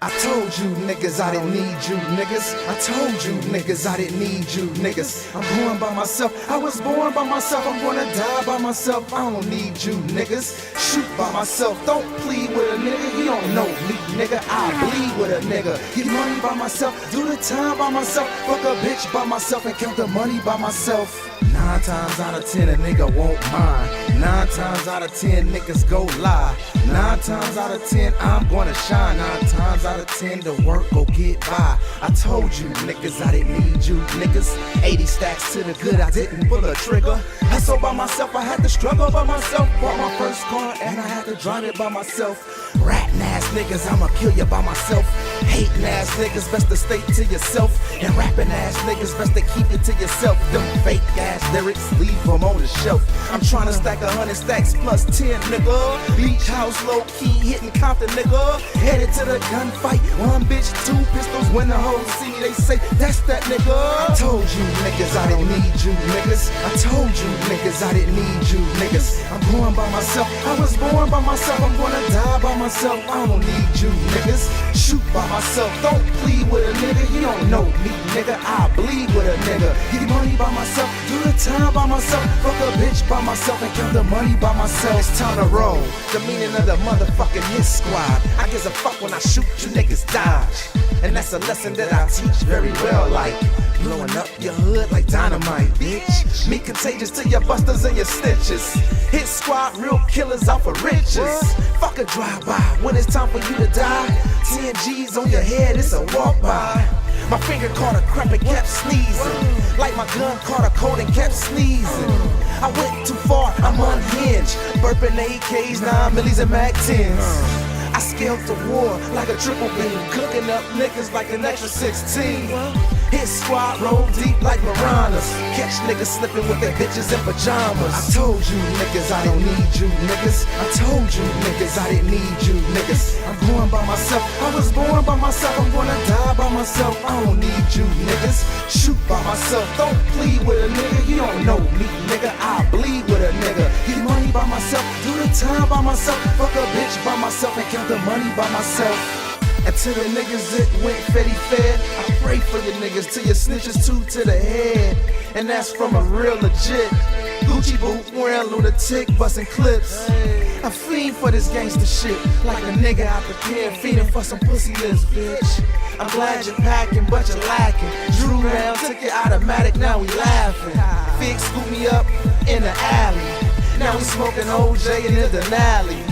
I told you niggas I didn't need you niggas. I told you niggas I didn't need you niggas. I'm born by myself, I was born by myself. I'm gonna die by myself, I don't need you niggas. Shoot by myself, don't plead with a nigga. You don't know me nigga, I bleed with a nigga. Get money by myself, do the time by myself. Fuck a bitch by myself and count the money by myself. 9 times out of 10 a nigga won't mind. 9 times out of 10 niggas go lie. 9 times out of 10 I'm gonna shine. 9 times out of 10 the work go get by. I told you niggas I didn't need you niggas. 80 stacks to the good, I didn't pull a trigger. Hustle by myself, I had to struggle by myself. Bought my first car and I had to drive it by myself. Ratting ass niggas, I'ma kill you by myself. Hating ass niggas, best to stay to yourself. And rapping ass niggas, best to keep it to yourself. Them fake ass lyrics, leave them on the shelf. I'm trying to stack 100 stacks plus 10 nigga. Beach house low key, hitting Compton nigga. Headed to the gunfight, 1 bitch, 2 pistols. When the whole see, they say that's that nigga. I told you niggas I didn't need you niggas. I told you niggas I didn't need you niggas. I'm born by myself, I was born by myself. I'm gonna die by myself, I don't need you niggas. Shoot by myself, don't plead with a nigga. You don't know me nigga, I bleed with a nigga. Get money by myself, do the time by myself. Fuck a bitch by myself and count the money by myself. It's time to roll, the meaning of the motherfucking hit squad. I gives a fuck when I shoot, you niggas dodge. And that's a lesson that I teach very well, like blowing up your hood like dynamite, bitch. Me contagious to your busters and your snitches. Hit squad, real killers off of riches. Fuck a drive-by when it's time for you to die. 10 G's on your head, it's a walk-by. My finger caught a crap and kept sneezing. Like my gun caught a cold and kept sneezing. I went too far, I'm unhinged. Burping AKs, 9 millis and Mag 10s. I scaled the war like a triple beam. Cooking up niggas like an extra 16. Hit squad, roll deep like piranhas. Catch niggas slipping with their bitches in pajamas. I told you niggas I don't need you niggas. I told you niggas I didn't need you niggas. I'm born by myself, I was born by myself. I'm gonna die by myself, I don't need you niggas. Shoot by myself, don't plead with a nigga. You don't know me nigga, I bleed with a nigga. Get money by myself, do the time by myself. Fuck a bitch by myself and count the money by myself. And to the niggas that went fetty fed, I pray for you niggas, to your snitches too to the head. And that's from a real legit Gucci boot wearing lunatic, busting clips. I fiend for this gangster shit, like a nigga out the pen feeding for some pussy lips, bitch. I'm glad you're packing, but you're lacking. Drew down, took your automatic, now we laughing. Fig scoop me up in the alley. Now we smoking OJ in the Denali.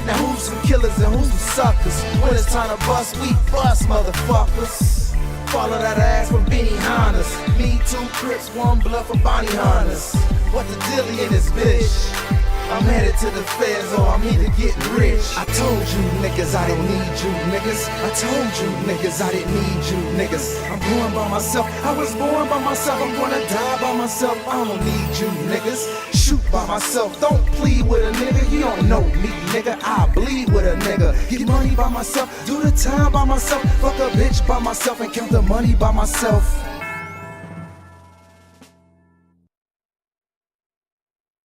Now who's some killers and who's some suckers? When it's time to bust, we bust, motherfuckers. Follow that ass from Benny Hannas. Me 2 Crips, 1 blood for Bonnie Hannas. What the dilly in this bitch? I'm headed to the feds or I'm either getting rich. I told you niggas I didn't need you niggas. I told you niggas I didn't need you niggas. I'm born by myself, I was born by myself. I'm gonna die by myself, I don't need you niggas. Shoot by myself, don't plead with a nigga. You don't know me nigga, I bleed with a nigga. Get money by myself, do the time by myself. Fuck a bitch by myself and count the money by myself.